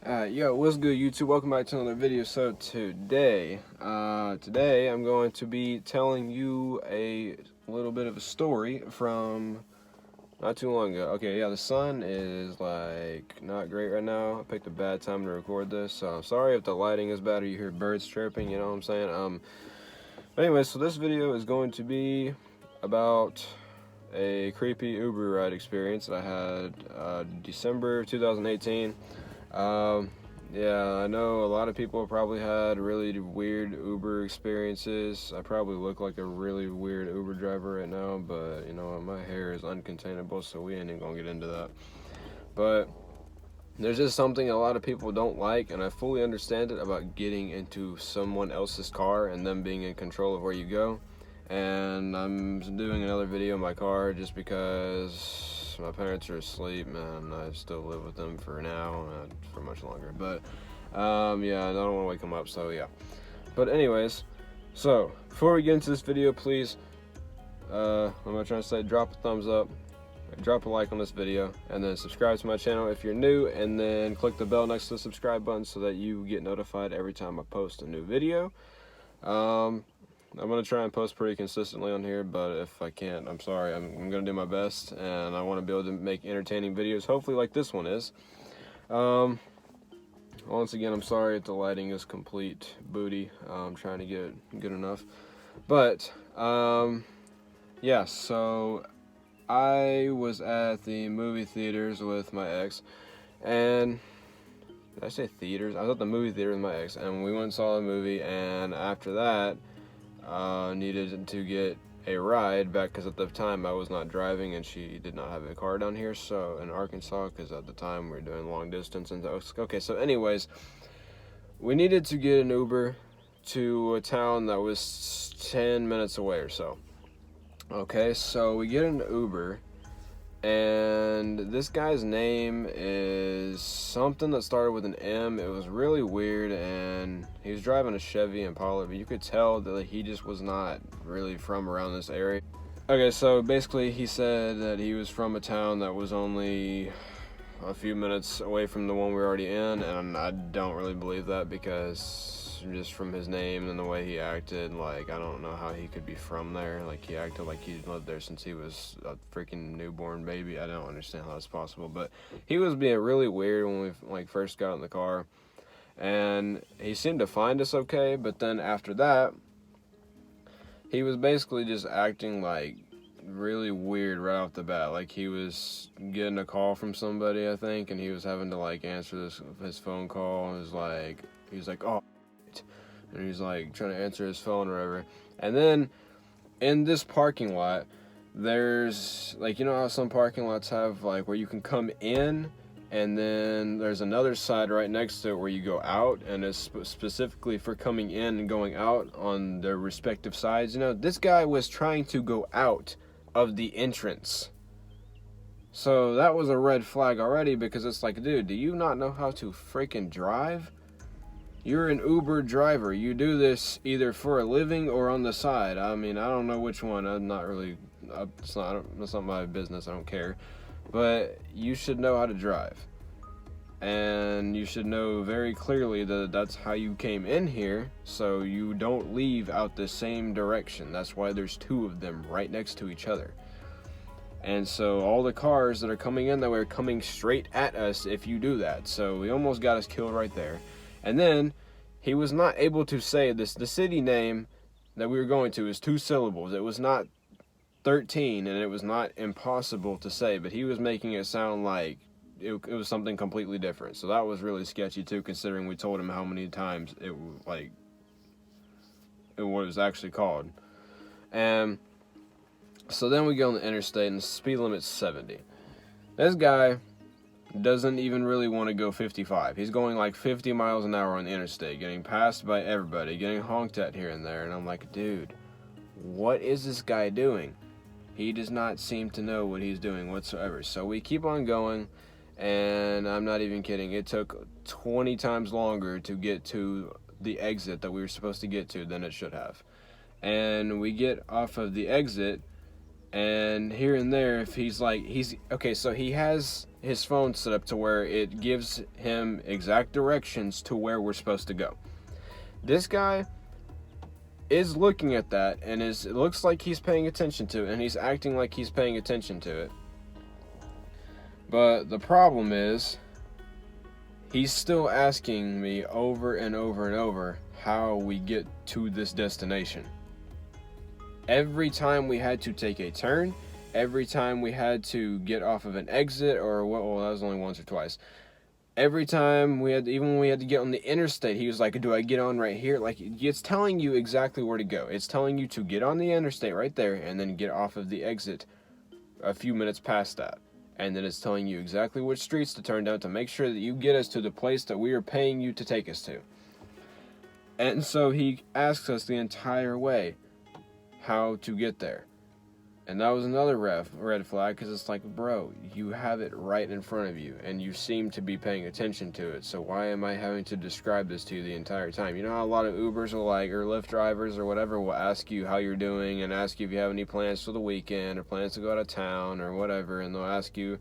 Yo, what's good, YouTube? Welcome back to another video. So today I'm going to be telling you a little bit of a story from not too long ago. Okay, yeah, the sun is like not great right now. I picked a bad time to record this, so I'm sorry if the lighting is bad or you hear birds chirping. You know what I'm saying? But anyway, so this video is going to be about a creepy Uber ride experience that I had December 2018. Yeah, I know a lot of people probably had really weird Uber experiences. I probably look like a really weird Uber driver right now, but you know, my hair is uncontainable, so we ain't even gonna get into that. But there's just something a lot of people don't like, and I fully understand it, about getting into someone else's car and them being in control of where you go. And I'm doing another video in my car just because my parents are asleep, man. I still live with them for now, not for much longer. But yeah, I don't want to wake them up, so yeah. But anyways, so before we get into this video, please, what am I trying to say? Drop a thumbs up, drop a like on this video, and then subscribe to my channel if you're new, and then click the bell next to the subscribe button so that you get notified every time I post a new video. I'm going to try and post pretty consistently on here, but if I can't, I'm sorry. I'm going to do my best, and I want to be able to make entertaining videos, hopefully like this one is. Once again, I'm sorry if the lighting is complete booty. I'm trying to get it good enough. But, yeah, so I was at the movie theaters with my ex, and did I say theaters? I was at the movie theater with my ex, and we went and saw the movie, and after that, needed to get a ride back because at the time I was not driving and she did not have a car down here, so in Arkansas, because at the time we were doing long distance. And okay, so anyways, we needed to get an Uber to a town that was 10 minutes away or so. Okay, so we get an Uber, and this guy's name is something that started with an M. It was really weird, and he was driving a Chevy Impala, but you could tell that he just was not really from around this area. Okay, so basically he said that he was from a town that was only a few minutes away from the one we were already in, and I don't really believe that, because just from his name and the way he acted, like, I don't know how he could be from there. Like, he acted like he'd lived there since he was a freaking newborn baby. I don't understand how that's possible, but he was being really weird when we first got in the car, and he seemed to find us okay, but then after that, he was basically just acting like really weird right off the bat. Like, he was getting a call from somebody, I think, and he was having to like answer his phone call, and he was like, oh, and he's like trying to answer his phone or whatever. And then in this parking lot, there's like, you know how some parking lots have like where you can come in, and then there's another side right next to it where you go out, and it's specifically for coming in and going out on their respective sides. You know, this guy was trying to go out of the entrance. So that was a red flag already, because it's like, dude, do you not know how to freaking drive? You're an Uber driver. You do this either for a living or on the side. I mean, I don't know which one. I'm not really, it's not my business. I don't care. But you should know how to drive. And you should know very clearly that that's how you came in here, so you don't leave out the same direction. That's why there's two of them right next to each other. And so all the cars that are coming in that way are coming straight at us if you do that. So we almost got us killed right there. And then he was not able to say this. The city name that we were going to is 2 syllables. It was not 13, and it was not impossible to say, but he was making it sound like it was something completely different. So that was really sketchy too, considering we told him how many times it was actually called. And so then we go on the interstate, and the speed limit's 70. This guy doesn't even really want to go 55. He's going like 50 miles an hour on the interstate, getting passed by everybody, getting honked at here and there. And I'm like, dude, what is this guy doing? He does not seem to know what he's doing whatsoever. So we keep on going, and I'm not even kidding. It took 20 times longer to get to the exit that we were supposed to get to than it should have. And we get off of the exit, and here and there, if he's okay, so he has his phone set up to where it gives him exact directions to where we're supposed to go. This guy is looking at that, and it looks like he's paying attention to it, and he's acting like he's paying attention to it. But the problem is, he's still asking me over and over and over how we get to this destination. Every time we had to take a turn, every time we had to get off of an exit, or what? Well, that was only once or twice. Every time even when we had to get on the interstate, he was like, "Do I get on right here?" Like, it's telling you exactly where to go. It's telling you to get on the interstate right there, and then get off of the exit a few minutes past that. And then it's telling you exactly which streets to turn down to make sure that you get us to the place that we are paying you to take us to. And so he asks us the entire way how to get there. And that was another red flag, because it's like, bro, you have it right in front of you, and you seem to be paying attention to it, so why am I having to describe this to you the entire time? You know how a lot of Ubers or Lyft drivers or whatever will ask you how you're doing, and ask you if you have any plans for the weekend, or plans to go out of town, or whatever, and they'll ask you,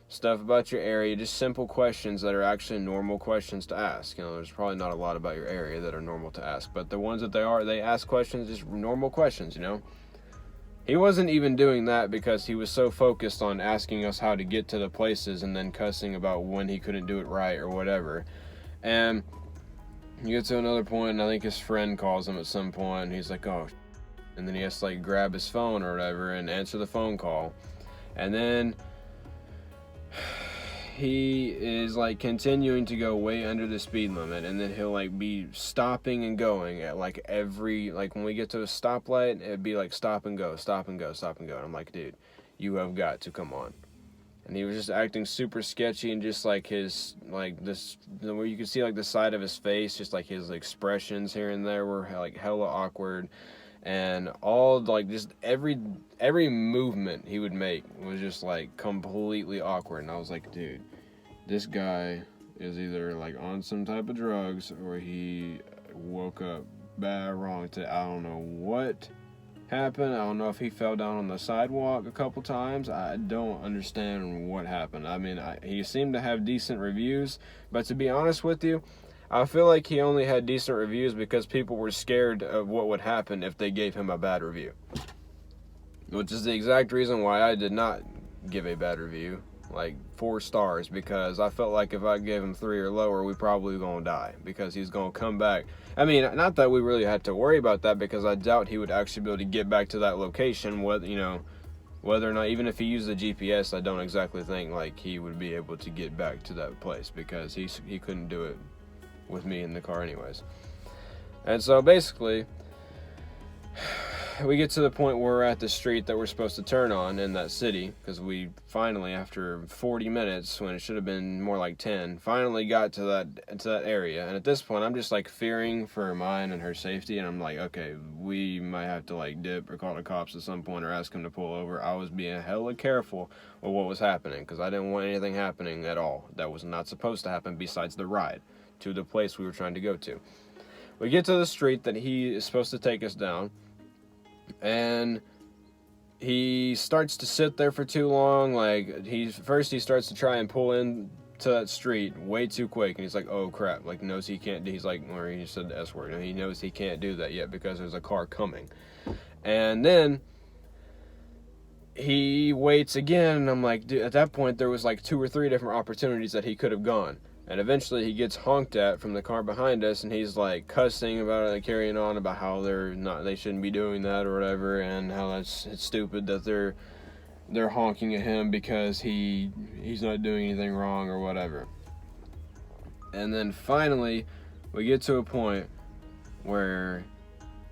stuff about your area, just simple questions that are actually normal questions to ask. There's probably not a lot about your area that are normal to ask, but the ones that they ask questions, just normal questions, He wasn't even doing that because he was so focused on asking us how to get to the places and then cussing about when he couldn't do it right or whatever. And you get to another point, and I think his friend calls him at some point, and he's like, oh, and then he has to grab his phone or whatever and answer the phone call. And then he is continuing to go way under the speed limit, and then he'll be stopping and going at when we get to a stoplight, it'd be stop and go, stop and go, stop and go. And I'm like, dude, you have got to come on. And he was just acting super sketchy, and just his this where you could see the side of his face, just his expressions here and there were hella awkward. And all just every movement he would make was just completely awkward. And I was like, dude, this guy is either on some type of drugs, or he woke up bad or wrong. I don't know what happened. I don't know if he fell down on the sidewalk a couple times. I don't understand what happened. I mean, he seemed to have decent reviews, but to be honest with you, I feel like he only had decent reviews because people were scared of what would happen if they gave him a bad review. Which is the exact reason why I did not give a bad review, 4 stars, because I felt like if I gave him 3 or lower, we probably gonna die, because he's gonna come back. I mean, not that we really had to worry about that, because I doubt he would actually be able to get back to that location, whether or not, even if he used the GPS, I don't exactly think he would be able to get back to that place, because he couldn't do it with me in the car anyways. And so basically, we get to the point where we're at the street that we're supposed to turn on in that city, because we finally, after 40 minutes, when it should have been more like 10, finally got to that area. And at this point, I'm just fearing for mine and her safety, and I'm like, okay, we might have to dip or call the cops at some point, or ask them to pull over. I was being hella careful with what was happening, because I didn't want anything happening at all that was not supposed to happen besides the ride to the place we were trying to go to. We get to the street that he is supposed to take us down, and he starts to sit there for too long. He starts to try and pull in to that street way too quick, and he's like, oh crap, knows he can't do, or he said the S word, and he knows he can't do that yet because there's a car coming. And then he waits again, and I'm like, dude, at that point there was 2 or 3 different opportunities that he could have gone. And eventually he gets honked at from the car behind us, and he's cussing about it, carrying on about how they shouldn't be doing that or whatever, and how it's stupid that they're honking at him because he's not doing anything wrong or whatever. And then finally we get to a point where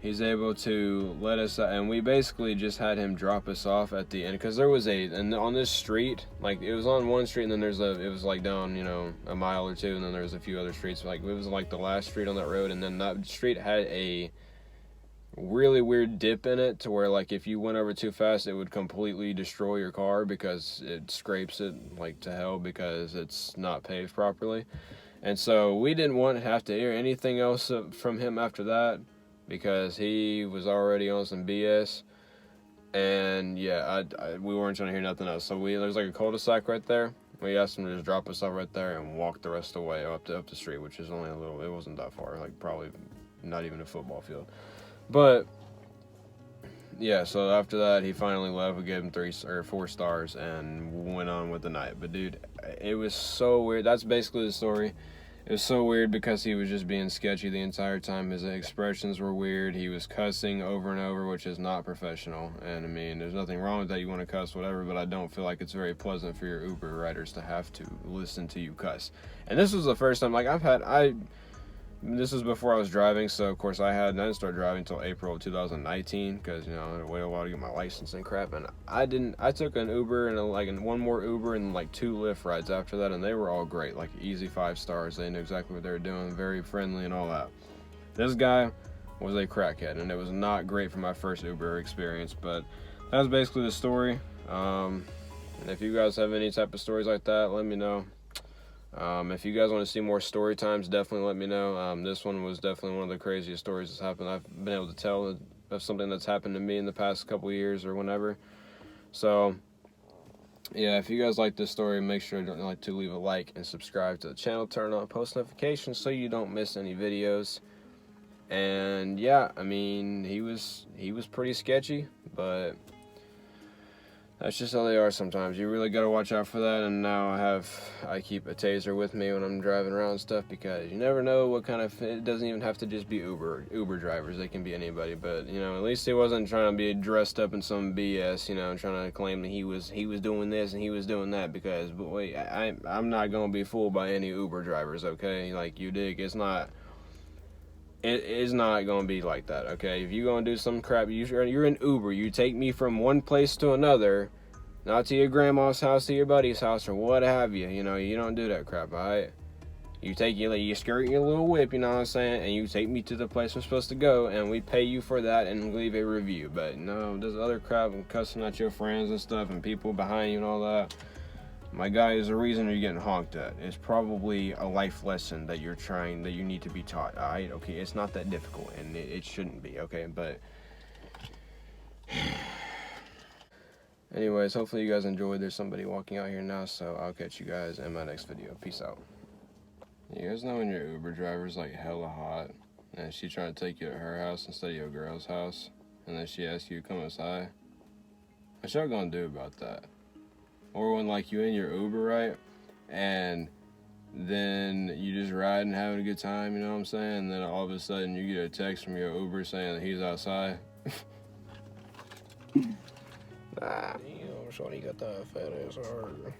he's able to let us, and we basically just had him drop us off at the end, because there was and on this street, it was on one street, and then it was down, a mile or 2, and then there was a few other streets, it was the last street on that road, and then that street had a really weird dip in it, to where if you went over too fast, it would completely destroy your car, because it scrapes it to hell, because it's not paved properly. And so we didn't want to have to hear anything else from him after that, because he was already on some BS. And yeah, we weren't trying to hear nothing else. So there's like a cul-de-sac right there. We asked him to just drop us off right there and walk the rest of the way up the street, which is only a little. It wasn't that far, like probably not even a football field. But yeah, so after that, he finally left. We gave him 3 or 4 stars and went on with the night. But dude, it was so weird. That's basically the story. It was so weird because he was just being sketchy the entire time. His expressions were weird. He was cussing over and over, which is not professional. And I mean, there's nothing wrong with that. You want to cuss, whatever, but I don't feel like it's very pleasant for your Uber riders to have to listen to you cuss. And this was the first time, like, this was before I was driving, so of course I didn't start driving until April of 2019 because, you know, I had to wait a while to get my license and crap. And I took an Uber and one more Uber and like 2 Lyft rides after that, and they were all great, like easy 5 stars. They knew exactly what they were doing, very friendly and all that. This guy was a crackhead, and it was not great for my first Uber experience, but that was basically the story. And if you guys have any type of stories like that, let me know. If you guys want to see more story times, definitely let me know. This one was definitely one of the craziest stories that's happened. I've been able to tell of something that's happened to me in the past couple of years or whenever. So, yeah, if you guys like this story, make sure to leave a like and subscribe to the channel. Turn on post notifications so you don't miss any videos. And yeah, I mean, he was pretty sketchy, but that's just how they are sometimes. You really gotta watch out for that. And now I keep a taser with me when I'm driving around and stuff, because you never know what kind of. It doesn't even have to just be Uber drivers. They can be anybody. But you know, at least he wasn't trying to be dressed up in some BS. You know, trying to claim that he was doing this and he was doing that. Because, but wait, I'm not gonna be fooled by any Uber drivers. Okay, like, you dig? It's not. It is not going to be like that, okay? If you're going to do some crap, you're in Uber. You take me from one place to another, not to your grandma's house, to your buddy's house, or what have you. You know, you don't do that crap, all right? You skirt your little whip, you know what I'm saying, and you take me to the place I'm supposed to go, and we pay you for that and leave a review. But no, there's other crap and cussing at your friends and stuff and people behind you and all that. My guy, is the reason you're getting honked at. It's probably a life lesson that you need to be taught. All right, okay, it's not that difficult, and it shouldn't be, okay, but anyways, hopefully you guys enjoyed. There's somebody walking out here now, so I'll catch you guys in my next video. Peace out. You guys know when your Uber driver's like hella hot, and she's trying to take you to her house instead of your girl's house, and then she asks you to come inside? What y'all gonna do about that? Or when, like, you in your Uber, right, and then you just riding, having a good time, you know what I'm saying, and then all of a sudden you get a text from your Uber saying that he's outside. Damn, shorty got that fat ass heart.